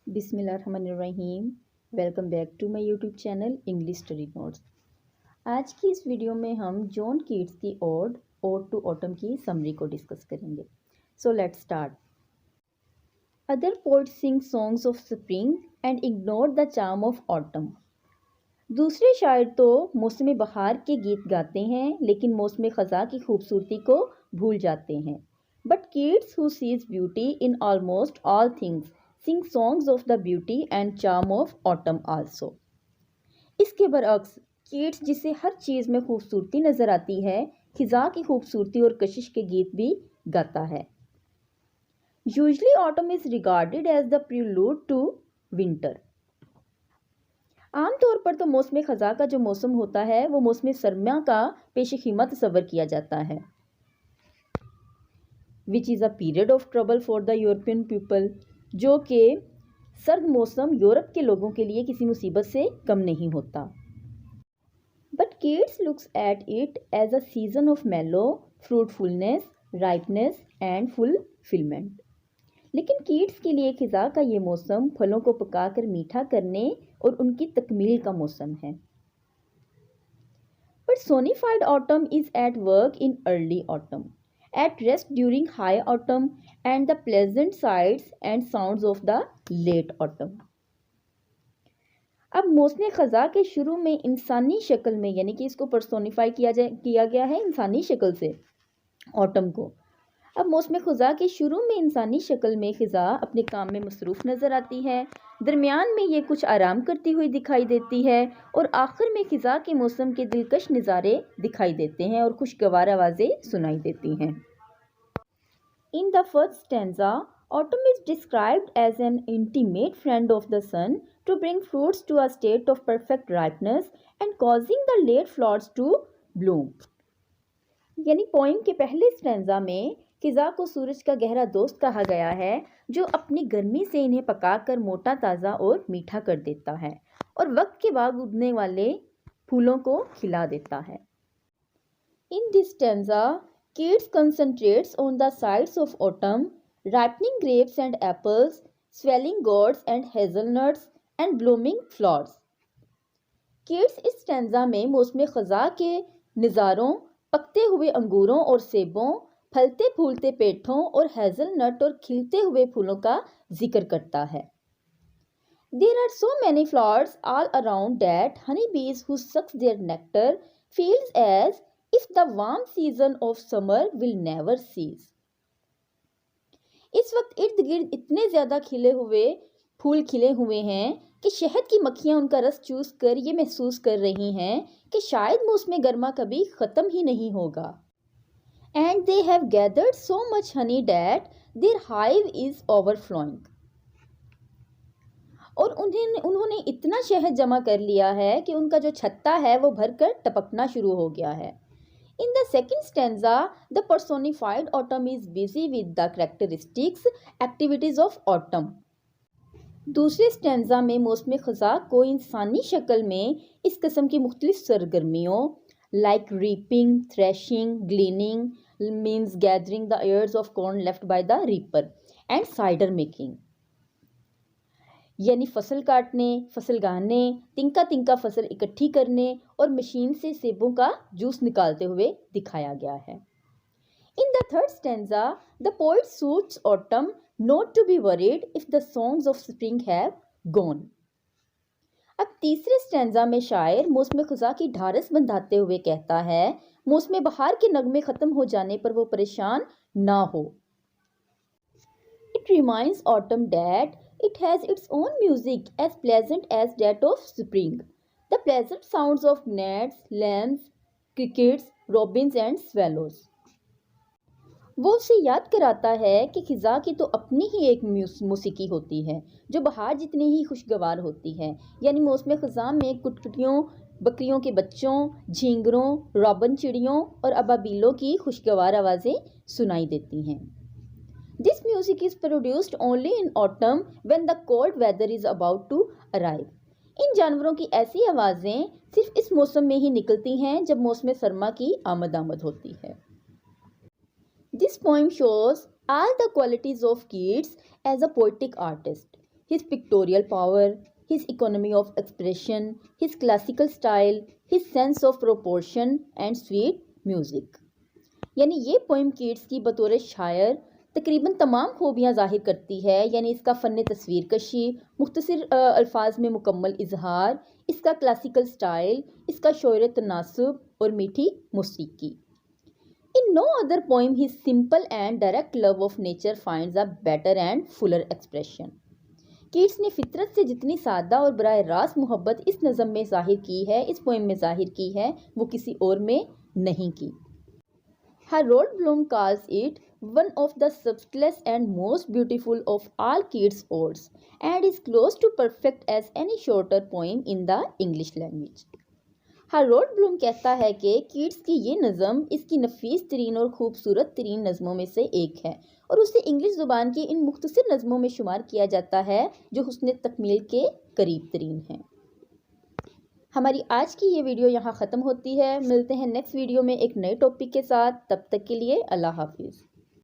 बिस्मिल्लाहिर्रहमानिर्रहीम। Welcome back to my YouTube channel English study notes. आज की इस वीडियो में हम जॉन कीट्स की ओड टू ऑटम की समरी को डिस्कस करेंगे। So let's start. Other poets sing songs of spring and ignore the charm of autumn. दूसरे शायर तो मौसम बहार के गीत गाते हैं लेकिन मौसम ख़ज़ा की खूबसूरती को भूल जाते हैं। But Keats who seize beauty in almost all things Singh songs of the beauty and charm of autumn also. इसके बरअक्स कीट्स जिसे हर चीज़ में खूबसूरती नज़र आती है, खिज़ा की खूबसूरती और कशिश के गीत भी गाता है। Usually autumn is regarded as the prelude to winter. आमतौर पर तो मौसम ख़ज़ा का जो मौसम होता है वो मौसम सरमा का पेश-ए-ख़िदमत तस्वर किया जाता है, which is a period of trouble for the European people, जो कि सर्द मौसम यूरोप के लोगों के लिए किसी मुसीबत से कम नहीं होता। But Keats looks at it as a season of mellow fruitfulness, ripeness and fulfilment. लेकिन कीट्स के लिए खिज़ा का ये मौसम फलों को पकाकर मीठा करने और उनकी तकमील का मौसम है। But personified autumn is at work in early autumn, at rest during high autumn and the pleasant sights and sounds of the late autumn। अब मौसम ख़ज़ा के शुरू में इंसानी शक्ल में, यानी कि इसको पर्सोनिफाई किया गया है इंसानी शक्ल से ऑटम को। अब मौसम ख़ज़ा के शुरू में इंसानी शक्ल में ख़िज़ा अपने काम में मसरूफ़ नज़र आती है, दरमियान में ये कुछ आराम करती हुई दिखाई देती है और आखिर में ख़िज़ा के मौसम के दिलकश नज़ारे दिखाई देते हैं और खुशगवार आवाज़ें सुनाई देती हैं। In the first stanza, autumn is described as an intimate friend of the sun to bring fruits to a state of perfect ripeness and causing the late flowers to bloom। यानी पोइम के पहले stanza में खिज़ा को सूरज का गहरा दोस्त कहा गया है, जो अपनी गर्मी से इन्हें पकाकर मोटा, ताज़ा और मीठा कर देता है और वक्त के बाद उगने वाले फूलों को खिला देता है। In this stanza, Keats concentrates on the sights of autumn, ripening grapes and apples, swelling gourds and hazelnuts, and blooming flowers। Keats इस स्टैंजा में मौसम ख़ज़ा के नज़ारों, पकते हुए अंगूरों और सेबों, फलते फूलते पेठों और हेज़लनट और खिलते हुए फूलों का जिक्र करता है। There are so many flowers all around that honeybees who suck their nectar feels as if the warm season of summer will never cease। इस वक्त इर्द गिर्द इतने ज़्यादा फूल खिले हुए हैं कि शहद की मक्खियाँ उनका रस चूस कर ये महसूस कर रही हैं कि शायद मौसम गर्मा कभी ख़त्म ही नहीं होगा। And they have gathered so much honey that their hive is overflowing। और उन्होंने इतना शहद जमा कर लिया है कि उनका जो छत्ता है वो भरकर टपकना शुरू हो गया है। In the second stanza, the personified autumn is busy with the characteristics activities of autumn। दूसरे स्टैंजा में मौसम ख़ज़ा को इंसानी शक्ल में इस किस्म की मुख्तलिफ सरगर्मियों like reaping, threshing, gleaning means gathering the ears of corn left by the reaper and cider making, यानी फसल काटने, फसल गाने, तिनका तिनका फसल इकट्ठी करने और मशीन से सेबों का जूस निकालते हुए दिखाया गया है। In the third stanza, the poet suits autumn not to be worried if the songs of spring have gone। अब तीसरे स्टैंजा में शायर मौसम ख़ज़ा की ढारस बंधाते हुए कहता है, मौसम बहार के नगमे ख़त्म हो जाने पर वो परेशान ना हो। It reminds autumn that it has its own music as pleasant as that of spring, the pleasant sounds of gnats, lambs, crickets, robins and swallows। वो उसे याद कराता है कि खिज़ा की तो अपनी ही एक मौसीकी होती है जो बहार जितनी ही खुशगवार होती है, यानी मौसम ख़ज़ा में कुटकुटियों, बकरियों के बच्चों, झींगरों, रॉबिन चिड़ियों और अबाबीलों की खुशगवार आवाज़ें सुनाई देती हैं। This music is produced only in autumn when the cold weather is about to arrive। इन जानवरों की ऐसी आवाज़ें सिर्फ इस मौसम में ही निकलती हैं जब मौसम सरमा की आमद होती है। This poem shows all the qualities of Keats as a poetic artist। his pictorial power, his economy of expression, his classical style, his sense of proportion and sweet music। यानी ये पोइम कीट्स की बतौर शायर तकरीबन तमाम खूबियाँ ज़ाहिर करती है, यानी इसका फ़न तस्वीर कशी, मुख्तसर अल्फाज में मुकम्मल इजहार, इसका क्लासिकल स्टाइल, इसका शोर तनासुब और मीठी मौसीकी। In no other poem his simple and direct love of nature finds a better and fuller expression। Keats ने फितरत से जितनी सादा और बराह रास्त मोहब्बत इस नज़म में ज़ाहिर की है, इस पोइम में ज़ाहिर की है, वो किसी और में नहीं की। Harold Bloom calls it one of the subtlest and most beautiful of all Keats' odes and is close to perfect as any shorter poem in the English language। Harold Bloom कहता है कि कीट्स की ये नज़म इसकी नफीस तरीन और खूबसूरत तरीन नज़मों में से एक है और उसे इंग्लिश ज़ुबान की इन मुख्तसर नज़मों में शुमार किया जाता है जो हुस्न तकमील के करीब तरीन हैं। हमारी आज की ये वीडियो यहाँ ख़त्म होती है। मिलते हैं नेक्स्ट वीडियो में एक नए टॉपिक के साथ। तब तक के लिए अल्लाह हाफिज़।